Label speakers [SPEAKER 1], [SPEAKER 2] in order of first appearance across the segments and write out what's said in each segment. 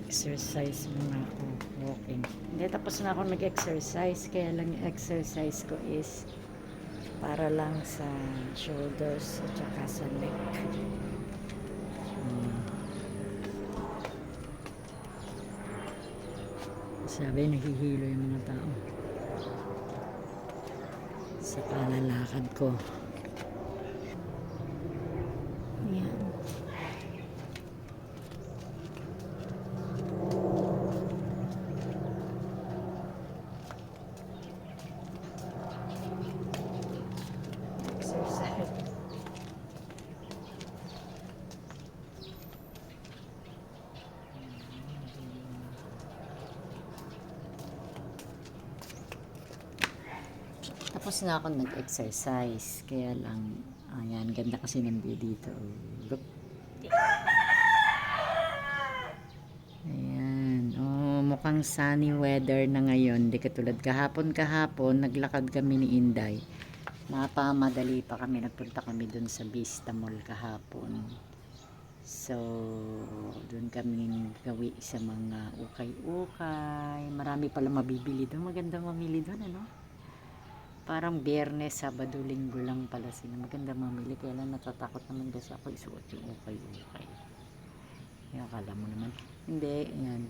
[SPEAKER 1] Exercise muna ako, walking. Hindi, tapos na ako nag-exercise. Kaya lang yung exercise ko is para lang sa shoulders at saka sa neck. Hmm. Sabi, nahihilo yung mga tao sa palalakad ko. Yan. Exercise. Tapos na ako nag-exercise. Kaya lang, ayan, ganda kasi ng view dito. Look. Ayan. Oh, mukhang sunny weather na ngayon. Di katulad kahapon, naglakad kami ni Inday. Napamadali pa kami. Nagpunta kami dun sa Vista Mall kahapon. So, dun kami gawi sa mga ukay-ukay. Marami pala mabibili dun. Maganda mamili dun, ano? Parang Biyernes, Sabado, Linggo lang pala sila. Maganda mamili. Kaya lang natatakot naman kasi ako isuot yung ukay-ukay. Yung akala mo naman. Hindi, yan.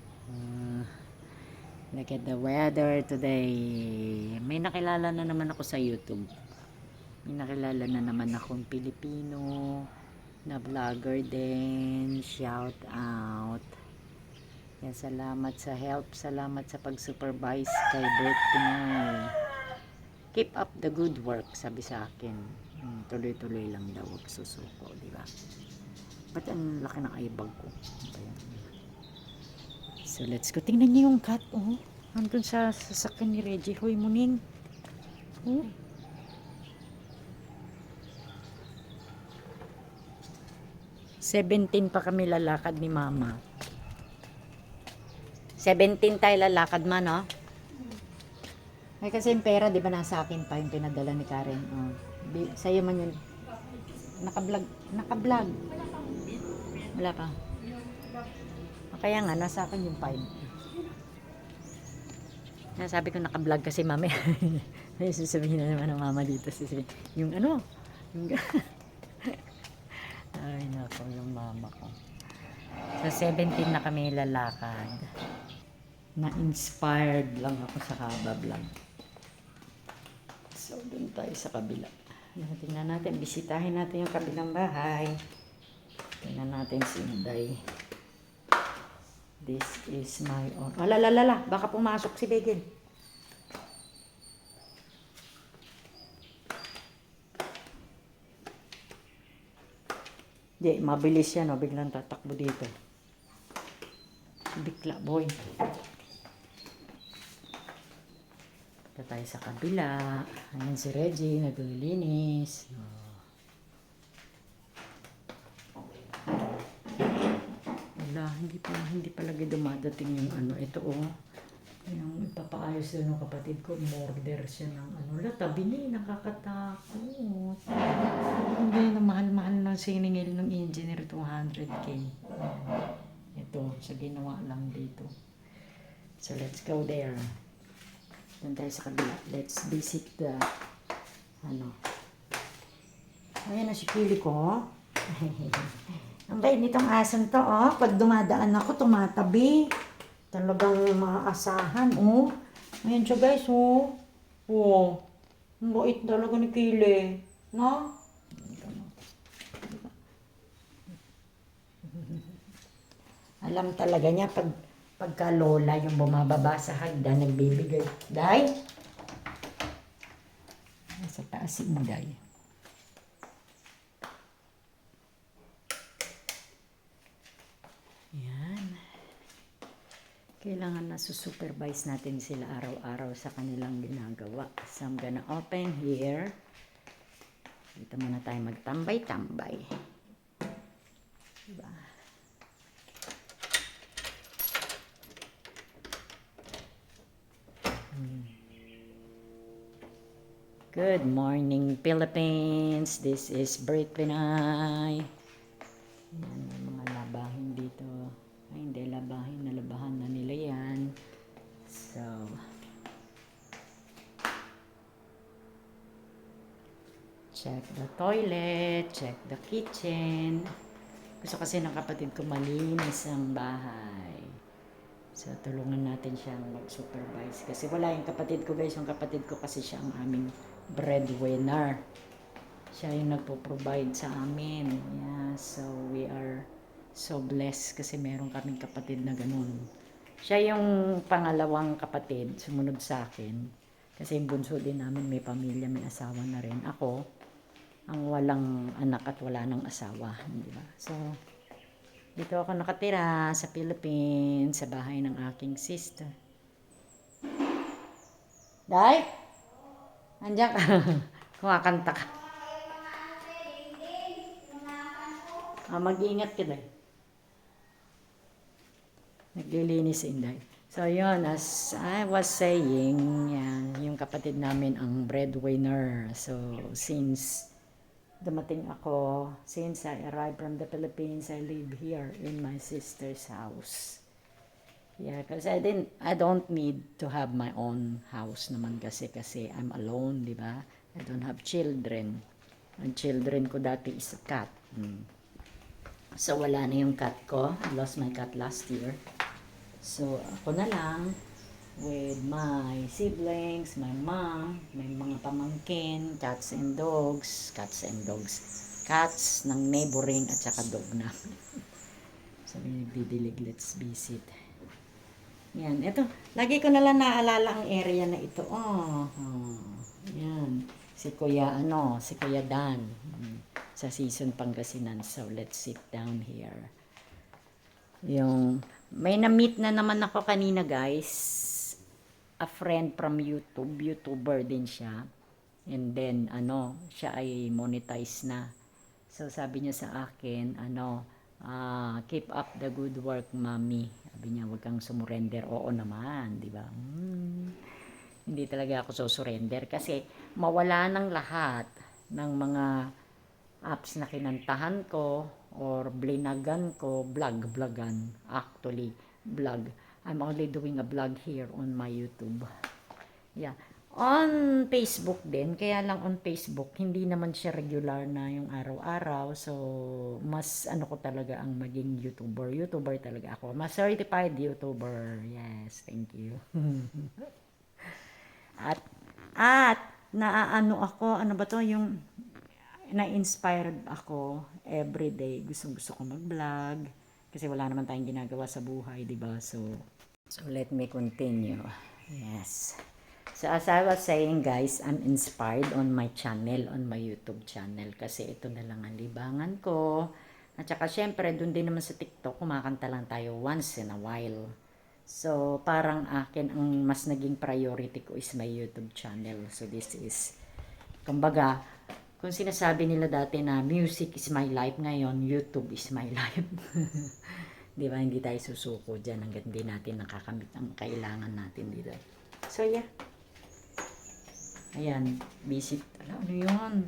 [SPEAKER 1] Look at the weather today. May nakilala na naman ako sa YouTube. May nakilala na naman akong Pilipino na vlogger din. Shout out. Yan, salamat sa help. Salamat sa pag-supervise kay Bert Pinoy. Keep up the good work, sabi sa akin. Tuloy-tuloy lang daw, wag susuko, di ba? Ba't ang laki ng eyebag ko? Ayan. So, let's go. Tingnan niyo yung cat, oh. Nandun sa sasakyan ni Reggie. Hoy, muning. Oh. $17 pa kami lalakad ni Mama. 17 tayo lalakad man, no? Ay, kasi yung pera, di ba, nasa akin pa yung pinadala ni Karen. Oh. Sa'yo man yun. Naka-vlog. Wala pa. Kaya nga, nasa akin yung 5. Sabi ko naka-vlog kasi mami. Ay, sasabihin na naman ng mama dito. Yung ano? Yung ay, nako, yung mama ko. So, 17 na kami lalakad. Na-inspired lang ako sa Haba Vlog. So, dun tayo sa kabila. Tingnan natin, bisitahin natin yung kabilang bahay. Tingnan natin si Inday. This is my own. Alalala, baka pumasok si Begin. Di, mabilis yan, o. Biglang tatakbo dito. Bigla, boy. Punta tayo sa kabila. Ayan si Reggie, naglilinis. Wala, hindi palagi dumadating yung ano. Ito, oh. Yung ipapaayos doon ng kapatid ko, order siya ng ano. Tabi niya, nakakatakot. Hindi na mahal-mahal ng siningil ng engineer, 200K. Ito, sa ginawa lang dito. So, let's go there. Doon tayo sa kabila. Let's visit the, ano. Ayan na si Kili ko. Ang bait nitong asan to, oh. Pag dumadaan ako, tumatabi. Talagang maaasahan, oh. Ayan siya, guys, oh. Oh. Ang bait talaga ni Kili. No? Alam talaga niya pagka lola yung bumababa sa hagdan, nagbibigay. Day? Nasa taas si Inday. Yan. Kailangan na supervise natin sila araw-araw sa kanilang ginagawa. So, I'm gonna open here. Dito muna tayo magtambay-tambay. Diba? Good morning, Philippines. This is Brit Pinay. Yan, may mga labahin dito. Ay, hindi labahin na labahin. Check the toilet, check the kitchen. Gusto kasi ng kapatid ko malinis ang bahay. So, tulungan natin siyang mag-supervise. Kasi wala yung kapatid ko, guys. Yung kapatid ko kasi siya ang aming breadwinner. Siya yung nagpo-provide sa amin. Yeah, so we are so blessed kasi meron kaming kapatid na ganun. Siya yung pangalawang kapatid, sumunod sa akin. Kasi yung bunso din namin may pamilya, may asawa na rin. Ako, ang walang anak at wala nang asawa. Di ba? So, dito ako nakatira sa Philippines, sa bahay ng aking sister. Day? Andiyan ka. Kumakanta ka. Mag-iingat ka, Day. Naglilinis si Inday. So, yun, as I was saying, yan, yung kapatid namin ang breadwinner. So, since dumating ako, since I arrived from the Philippines, I live here in my sister's house. Yeah, because I don't need to have my own house naman kasi I'm alone, di ba? I don't have children. Ang children ko dati is a cat. So, wala na yung cat ko. I lost my cat last year. So, ako na lang with my siblings, my mom, may mga pamangkin, cats and dogs. Cats ng neighboring at saka dog na. So, may nagdidilig, let's visit. Yan, ito. Lagi ko na lang naalala ang area na ito. Yan. Si Kuya Dan. Sa Season Pangasinan. So, let's sit down here. May na-meet na naman ako kanina, guys. A friend from YouTube. YouTuber din siya. And then, siya ay monetize na. So, sabi niya sa akin, keep up the good work, mommy. Sabi niya, wag kang sumurrender. Oo naman, di ba? Hindi talaga ako susurrender kasi mawala ng lahat ng mga apps na kinantahan ko or blinagan ko, vlog-vlogan. Actually, vlog. I'm only doing a vlog here on my YouTube. Yeah. On Facebook din, kaya lang on Facebook, hindi naman siya regular na yung araw-araw. So, mas ko talaga ang maging YouTuber. YouTuber talaga ako. Mas certified YouTuber. Yes, thank you. at ako, ano ba to, yung na-inspired ako everyday. Gusto ko mag-vlog kasi wala naman tayong ginagawa sa buhay, di ba? So let me continue. Yes. So, as I was saying, guys, I'm inspired on my channel, on my YouTube channel. Kasi ito na lang ang libangan ko. At saka, syempre, dun din naman sa TikTok, kumakanta lang tayo once in a while. So, parang akin, ang mas naging priority ko is my YouTube channel. So, this is, kumbaga, kung sinasabi nila dati na music is my life, ngayon, YouTube is my life. Di ba, hindi tayo susuko dyan hanggang hindi natin nakakamit ang kailangan natin dito. So, yeah. Ayan, visit. Ano yun?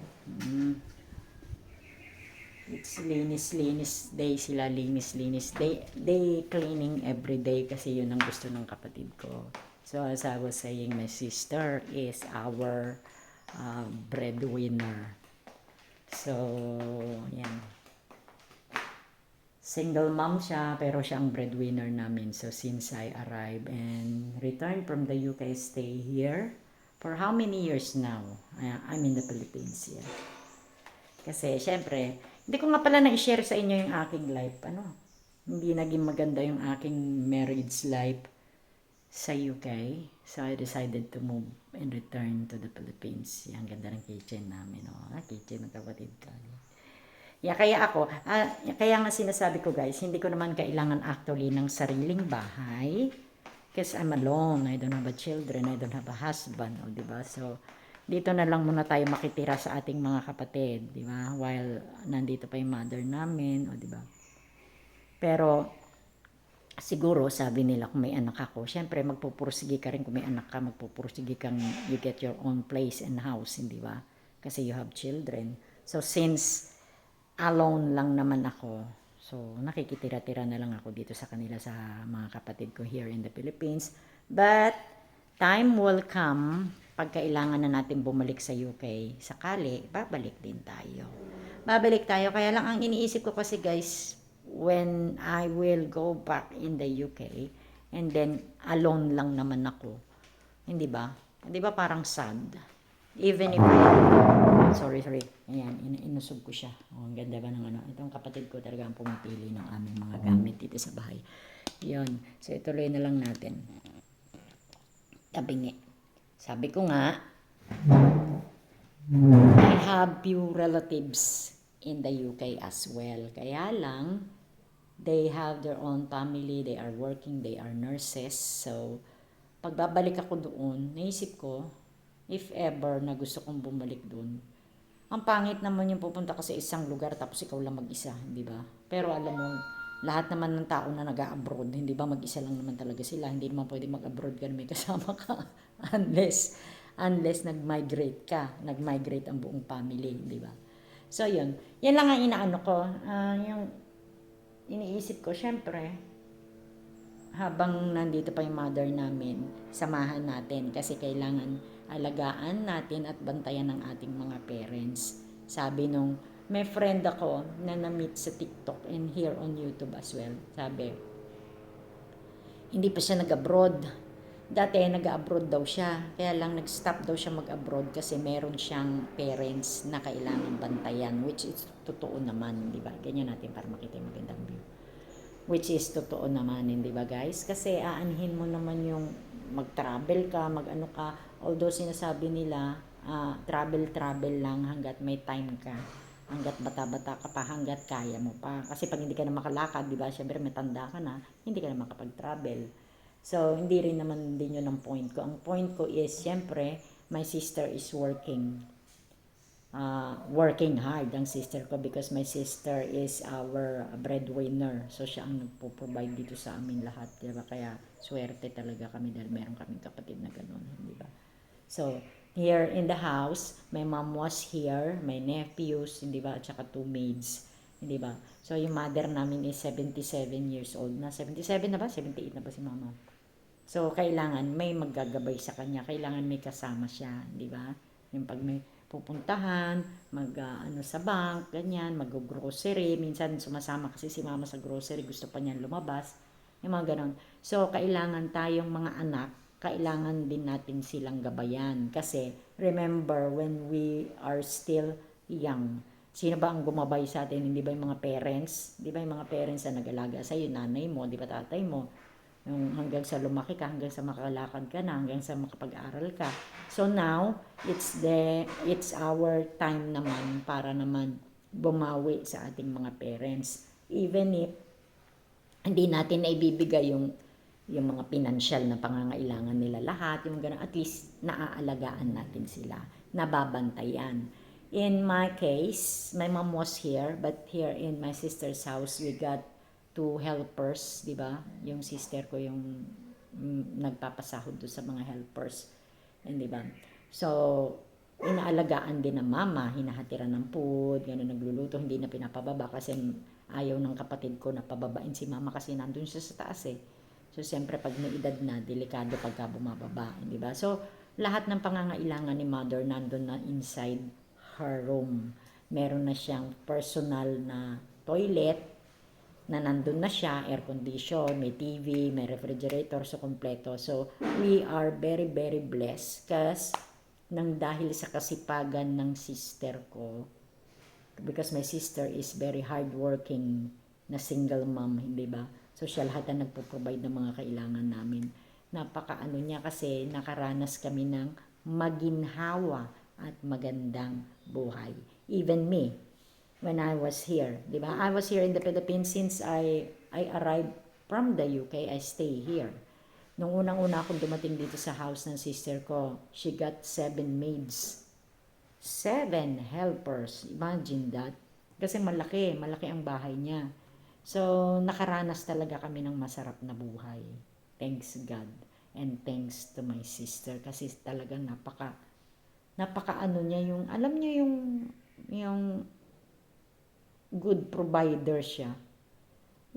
[SPEAKER 1] It's linis day sila, linis. They cleaning every day kasi yun ang gusto ng kapatid ko. So, as I was saying, my sister is our breadwinner. So, yan. Single mom siya, pero siya ang breadwinner namin. So, since I arrived and returned from the UK, stay here. For how many years now? I'm in the Philippines, yeah. Kasi, syempre, hindi ko nga pala na-share sa inyo yung aking life. Hindi naging maganda yung aking marriage life sa UK. So, I decided to move and return to the Philippines. Ang ganda ng kitchen namin. Kitchen ng kapatid ko. Yeah, kaya nga sinasabi ko, guys, hindi ko naman kailangan actually ng sariling bahay. Because I'm alone, I don't have a children, I don't have a husband, diba? So, dito na lang muna tayo makitira sa ating mga kapatid, diba? While nandito pa yung mother namin, diba? Pero, siguro, sabi nila kung may anak ako, syempre, magpupursige ka rin kung may anak ka, magpupursige kang you get your own place and house, di ba? Kasi you have children. So, since alone lang naman ako, so, nakikitira-tira na lang ako dito sa kanila sa mga kapatid ko here in the Philippines. But, time will come pag kailangan na natin bumalik sa UK. Sakali, babalik din tayo. Babalik tayo. Kaya lang ang iniisip ko kasi guys, when I will go back in the UK, and then alone lang naman ako. Hindi ba? Hindi ba parang sad? Even if sorry. Ayan, inusog ko siya. Oh, ang ganda ba ng ano. Itong kapatid ko talaga ang pumipili ng aming mga gamit dito sa bahay. Yun. So, ituloy na lang natin. Tabingi. Sabi ko nga, I have few relatives in the UK as well. Kaya lang, they have their own family, they are working, they are nurses. So, pagbabalik ako doon, naisip ko, if ever na gusto kong bumalik doon, ang pangit naman yung pupunta ka sa isang lugar tapos ikaw lang mag-isa, di ba? Pero alam mo, lahat naman ng tao na nag-abroad, hindi ba mag-isa lang naman talaga sila. Hindi naman pwede mag-abroad ka na may kasama ka unless nag-migrate ka. Nag-migrate ang buong family, di ba? So, yun. Yan lang ang inaano ko. Yung iniisip ko, syempre, habang nandito pa yung mother namin, samahan natin kasi kailangan alagaan natin at bantayan ng ating mga parents. Sabi nung may friend ako na na-meet sa TikTok and here on YouTube as well. Sabi, hindi pa siya nag-abroad. Dati nag-abroad daw siya. Kaya lang nag-stop daw siya mag-abroad kasi meron siyang parents na kailangan bantayan. Which is totoo naman, di ba? Ganyan natin para makita yung magandang view. Which is totoo naman, hindi ba guys? Kasi aanhin mo naman yung mag-travel ka, mag-ano ka. Although sinasabi nila, travel lang hanggat may time ka. Hanggat bata-bata ka pa, hanggat kaya mo pa. Kasi pag hindi ka na makalakad, di ba? Siyempre may tanda ka na, hindi ka na makapag-travel. So, hindi rin naman din yun ang point ko. Ang point ko is, siyempre, my sister is working hard ang sister ko because my sister is our breadwinner. So, siya ang nagpo-provide dito sa amin lahat. Diba? Kaya, swerte talaga kami dahil meron kaming kapatid na ganun. Diba? So, here in the house, my mom was here, my nephews, hindi ba, at saka 2 maids, hindi ba? So, yung mother namin is 77 years old na. 77 na ba? 78 na ba si mama? So, kailangan may maggagabay sa kanya. Kailangan may kasama siya, di ba? Yung pag may pupuntahan, ano sa bank, ganyan, mag-grocery. Minsan sumasama kasi si mama sa grocery, gusto pa niyan lumabas. Yung mga ganon. So, kailangan tayong mga anak, kailangan din natin silang gabayan. Kasi, remember, when we are still young, sino ba ang gumabay sa atin? Hindi ba yung mga parents? Di ba yung mga parents na nag-alaga sa'yo, nanay mo, di ba tatay mo? Yung hanggang sa lumaki ka, hanggang sa makalakad ka na, hanggang sa makapag-aral ka. So now, it's our time naman para naman bumawi sa ating mga parents. Even if hindi natin na ibibigay yung mga pinansyal na pangangailangan nila lahat, yung gano'n, at least naaalagaan natin sila, nababantayan. In my case, my mom was here, but here in my sister's house, we got 2 helpers, di ba? Yung sister ko yung nagpapasahod doon sa mga helpers. And, di ba? So, inaalagaan din ng mama, hinahatiran ng food, gano'n, nagluluto, hindi na pinapababa kasi ayaw ng kapatid ko na pababain si mama kasi nandun siya sa taas eh. So, siyempre, pag may edad na, delikado pagka bumababa, di ba? So, lahat ng pangangailangan ni mother nandun na inside her room. Meron na siyang personal na toilet na nandun na siya, air condition, may TV, may refrigerator, so kompleto. So, we are very, very blessed kasi dahil sa kasipagan ng sister ko, because my sister is very hardworking na single mom, hindi ba? So, siya lahat ang nagpo-provide ng mga kailangan namin. Napakaano niya kasi nakaranas kami ng maginhawa at magandang buhay. Even me, when I was here, di ba? I was here in the Philippines since I arrived from the UK, I stay here. Nung unang-una akong dumating dito sa house ng sister ko, she got 7 maids. 7 helpers. Imagine that. Kasi malaki ang bahay niya. So, nakaranas talaga kami ng masarap na buhay. Thanks God. And thanks to my sister. Kasi talagang napaka ano niya yung, alam niya yung good provider siya.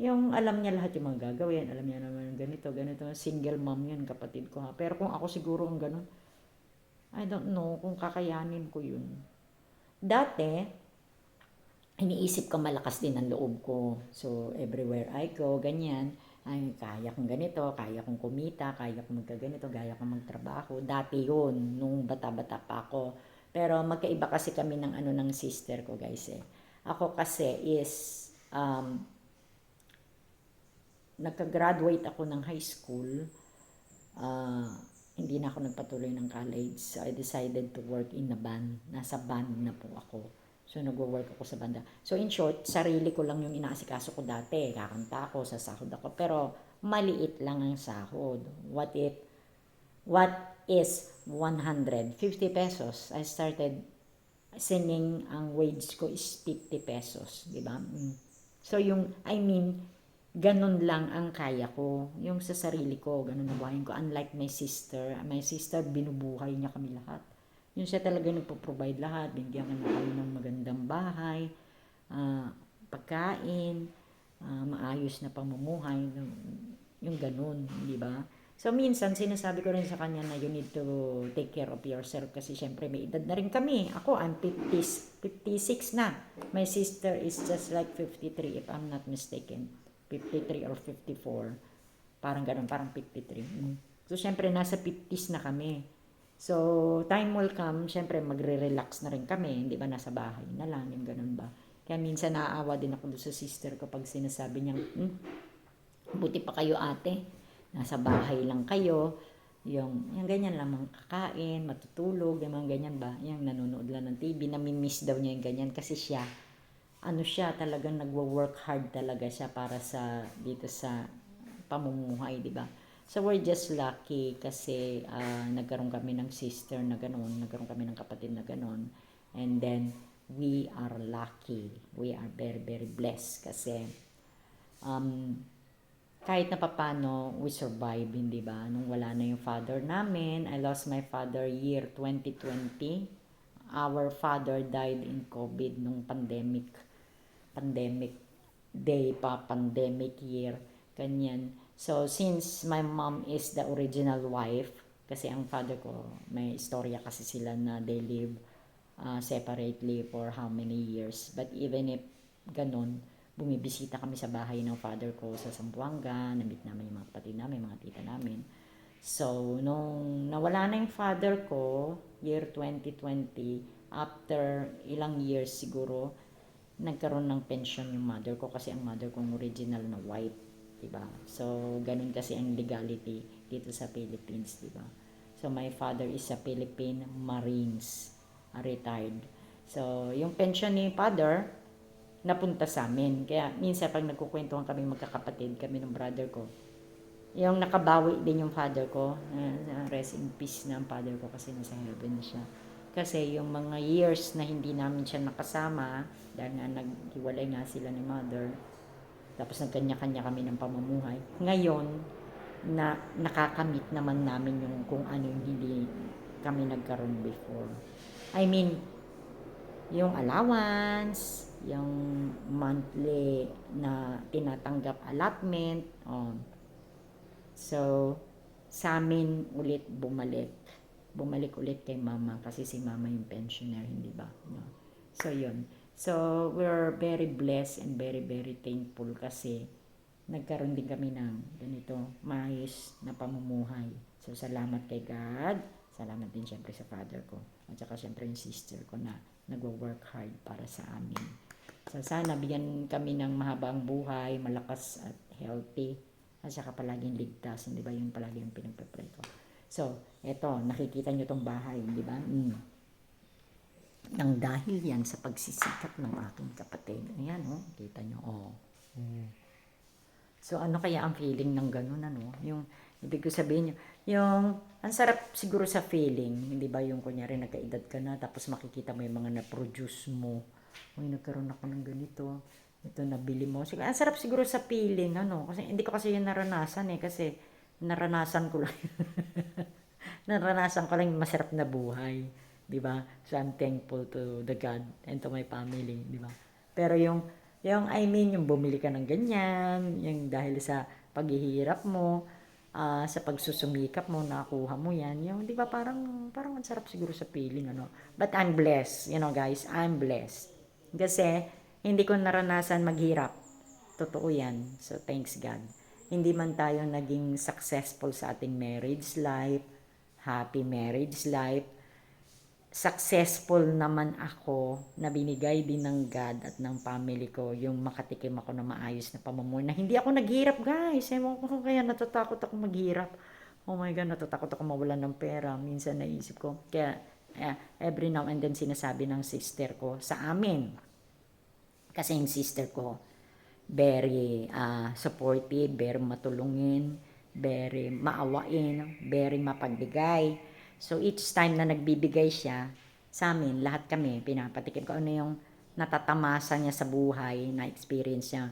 [SPEAKER 1] Yung alam niya lahat yung mga gagawin, alam niya naman ganito, ganito, single mom yun, kapatid ko ha. Pero kung ako siguro ang ganun, I don't know kung kakayanin ko yun. Dati, iniisip ko malakas din ang loob ko. So, everywhere I go, ganyan, ay kaya kong ganito, kaya kong kumita, kaya kong magkaganito, kaya kong magtrabaho. Dati yun, nung bata-bata pa ako. Pero magkaiba kasi kami ng ano ng sister ko, guys eh. Ako kasi is, nagka-graduate ako ng high school, uh, hindi na ako nagpatuloy ng college. So, I decided to work in a band. Nasa band na po ako. So, nagwo-work ako sa banda. So, in short, sarili ko lang yung inaasikaso ko dati. Kakanta ako, sasahod ako. Pero, maliit lang ang sahod. What is 150 pesos? I started singing, ang wage ko is 50 pesos. Diba? So, ganun lang ang kaya ko. Yung sa sarili ko, ganun na buhayin ko. Unlike my sister, binubuhay niya kami lahat. Yung siya talaga nagpo-provide lahat. Bigyan ka na kami ng magandang bahay, pagkain, maayos na pamumuhay. Yung ganun, di ba? So, minsan, sinasabi ko rin sa kanya na you need to take care of yourself kasi syempre may edad na rin kami. Ako, I'm 56 na. My sister is just like 53 if I'm not mistaken. 53 or 54. Parang ganun, parang 53. So, syempre, nasa 50s na kami. So, time will come, syempre, magre-relax na rin kami. Hindi ba, nasa bahay na lang, yung ganun ba. Kaya minsan, naaawa din ako doon sa sister ko pag sinasabi niya, buti pa kayo ate, nasa bahay lang kayo, yung ganyan lang, mga kakain, matutulog, yung mga ganyan ba, yung nanonood lang ng TV, namimiss daw niya yung ganyan kasi siya talagang nagwo-work hard talaga siya para sa dito sa pamumuhay, di ba? So we're just lucky kasi nagkaroon kami ng sister na ganoon, nagkaroon kami ng kapatid na ganoon. And then we are lucky. We are very very blessed kasi kahit na papano we survive, hindi ba? Nung wala na yung father namin, I lost my father year 2020. Our father died in COVID nung pandemic day pa, pandemic year, ganyan. So, since my mom is the original wife, kasi ang father ko, may istorya kasi sila na they live separately for how many years. But even if ganun, bumibisita kami sa bahay ng father ko sa Zamboanga, na-meet namin yung mga kapatid namin, mga tita namin. So, nung nawala na yung father ko, year 2020, after ilang years siguro, nagkaroon ng pension yung mother ko kasi ang mother ko original na white, 'di ba? So ganun kasi ang legality dito sa Philippines, 'di ba? So my father is a Philippine Marines, retired. So yung pension ni father napunta sa amin. Kaya minsan pag nagkukwentuhan kami magkakapatid, kami ng brother ko, yung nakabawi din yung father ko, rest in peace na ang father ko kasi nasa heaven na siya. Kasi yung mga years na hindi namin siya nakasama, dahil nga naghiwalay nga sila ni mother, tapos nagkanya-kanya kami ng pamumuhay. Ngayon, na nakakamit naman namin yung kung ano yung hindi kami nagkaroon before. I mean, yung allowance, yung monthly na tinatanggap allotment, so, sa amin ulit bumalik ulit kay mama kasi si mama yung pensioner, hindi ba? No? So, yun. So, we're very blessed and very, very thankful kasi nagkaroon din kami ng ganito, maayos na pamumuhay. So, salamat kay God. Salamat din syempre sa father ko. At saka syempre yung sister ko na nagwo-work hard para sa amin. So, sana bigyan kami ng mahabang buhay, malakas at healthy. At saka palaging ligtas, hindi ba? Yun palagi yung pinagpe-pray ko. So, eto, nakikita nyo tong bahay, di ba? Nang dahil yan sa pagsisikap ng aking kapatid. Ayan, oh, kita nyo, oh. So, ano kaya ang feeling ng ganun, ano? Yung, ibig ko sabihin, yung, ang sarap siguro sa feeling, hindi ba? Yung kunyari, nagkaedad ka na, tapos makikita mo yung mga na-produce mo. Uy, nagkaroon ako ng ganito. Ito, nabili mo. Siguro, ang sarap siguro sa feeling, ano? Kasi, hindi ko kasi yun naranasan, kasi naranasan ko lang. Naranasan ko lang yung masarap na buhay. Di ba? So, I'm thankful to the God and to my family. Di ba? Pero yung Yung, I mean, yung bumili ka ng ganyan, yung dahil sa paghihirap mo, sa pagsusumikap mo, nakuha mo yan. Yung, di ba, parang ang sarap siguro sa feeling, ano. But I'm blessed, guys, I'm blessed. Kasi, hindi ko naranasan maghirap. Totoo yan. So, thanks God. Hindi man tayo naging successful sa ating marriage life, happy marriage life, successful naman ako na binigay din ng God at ng family ko yung makatikim ako ng maayos na pamumuhay na hindi ako naghirap, guys. Ewan ko kaya natatakot ako maghirap. Oh my God, natatakot ako mawalan ng pera. Minsan naisip ko. Kaya every now and then sinasabi ng sister ko sa amin. Kasi yung sister ko, very supportive, very matulungin, very maawain, very mapagbigay. So each time na nagbibigay siya sa amin, lahat kami, pinapatikim ko ano yung natatamasa niya sa buhay, na experience niya.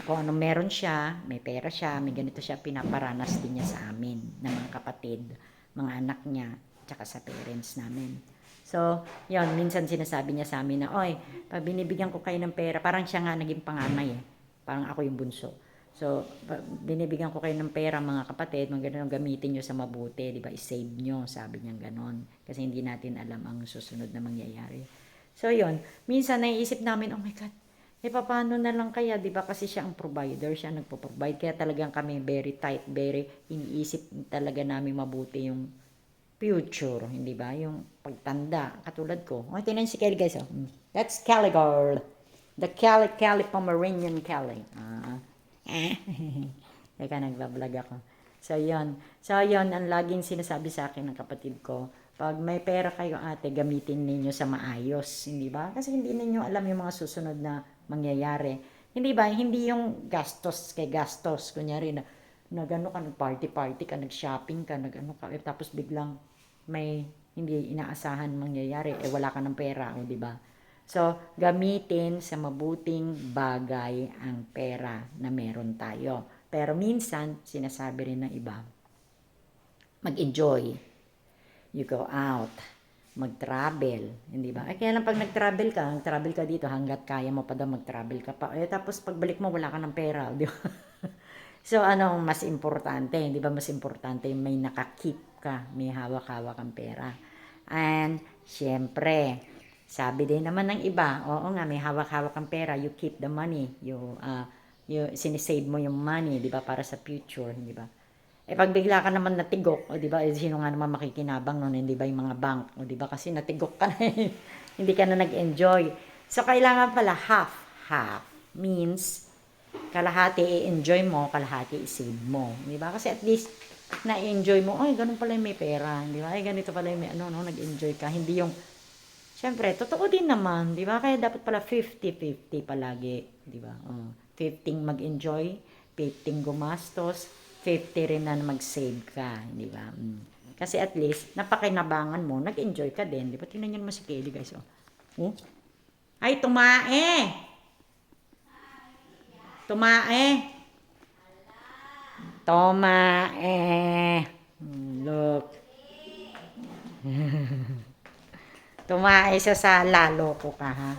[SPEAKER 1] Kung ano meron siya, may pera siya, may ganito siya, pinaparanas din niya sa amin, ng mga kapatid, mga anak niya, tsaka sa parents namin. So, yon minsan sinasabi niya sa amin na, oy, pag binibigyan ko kayo ng pera, parang siya nga naging panganay eh. Parang ako yung bunso. So, binibigyan ko kayo ng pera, mga kapatid, mga ganun, gamitin nyo sa mabuti, di ba? I-save nyo, sabi niya ganon. Kasi hindi natin alam ang susunod na mangyayari. So, yon minsan naiisip namin, oh my God, paano na lang kaya, di ba? Kasi siya ang provider, siya nagpo-provide. Kaya talagang kami very tight, very iniisip talaga namin mabuti yung future, hindi ba? Yung pagtanda, katulad ko. O, tinan si Kelly, guys. Oh. That's Kelly girl. The Kelly Pomeranian Kelly. Teka, nagbablog ako. So, yun. So, yun, ang laging sinasabi sa akin ng kapatid ko, pag may pera kayo, ate, gamitin ninyo sa maayos. Hindi ba? Kasi hindi ninyo alam yung mga susunod na mangyayari. Hindi ba? Hindi yung gastos kay gastos. Kunyari nag-ano ka, nag-party ka, nag-shopping ka, nag-ano ka, tapos biglang may hindi inaasahan mangyayari, wala ka ng pera, o di ba? So, gamitin sa mabuting bagay ang pera na meron tayo. Pero minsan, sinasabi rin ng iba, mag-enjoy. You go out, mag-travel, hindi ba? Kaya lang pag nag-travel ka dito hanggat kaya mo pa daw mag-travel ka pa. Tapos pagbalik mo wala ka ng pera, di ba? So, anong mas importante? Di ba mas importante may nakakip ka, may hawak-hawak kang pera. And, syempre, sabi din naman ng iba, oo nga, may hawak-hawak kang pera, you keep the money, you sinisave mo yung money, di ba, para sa future, di ba? Pag bigla ka naman natigok, o di ba, sino nga naman makikinabang noon, hindi ba yung mga bank, o di ba, kasi natigok ka na, hindi ka na nag-enjoy. So, kailangan pala half means kalahati i-enjoy mo, kalahati i-save mo. Di ba? Kasi at least na-enjoy mo, ay, ganun pala yung may pera. Di ba? Ay, ganito pala yung may nag-enjoy ka. Hindi yung, syempre, totoo din naman. Di ba? Kaya dapat pala 50-50 palagi. Di ba? 50 mag-enjoy, 50 gumastos, 50 rin na mag-save ka. Di ba? Kasi at least, napakinabangan mo, nag-enjoy ka din. Di ba? Tingnan nyo naman si Kelly, guys. Oh. Ay, tumae! Tumae. Look. Tumae siya sa lalo ko ka, ha?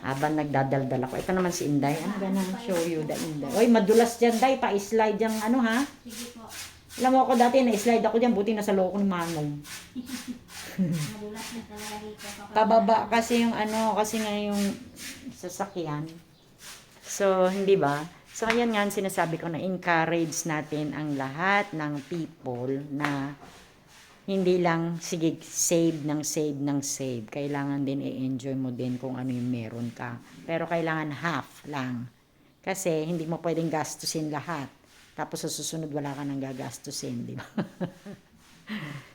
[SPEAKER 1] Habang nagdadaldal ako. Ito naman si Inday. Ano ganun? Show you the Inday. Oy, madulas dyan, Day. Pa-slide yung ano, ha?
[SPEAKER 2] Sige po.
[SPEAKER 1] Alam mo ako dati, na-slide ako dyan. Buti nasa loko ni Manong.
[SPEAKER 2] Madulas na talaga dito.
[SPEAKER 1] Pababa kasi yung ano, kasi nga yung sasakyan. So, hindi ba? So, ayan nga, sinasabi ko na encourage natin ang lahat ng people na hindi lang, sige, save. Kailangan din i-enjoy mo din kung ano yung meron ka. Pero kailangan half lang. Kasi hindi mo pwedeng gastusin lahat. Tapos sa susunod wala ka nang gagastusin, di ba?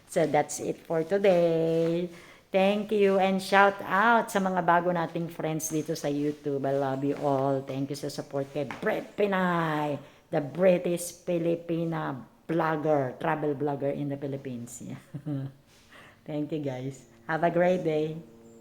[SPEAKER 1] So, that's it for today. Thank you and shout out sa mga bago nating friends dito sa YouTube. I love you all. Thank you sa support kay Bret Pinay, the British Filipina vlogger, travel vlogger in the Philippines. Thank you guys. Have a great day.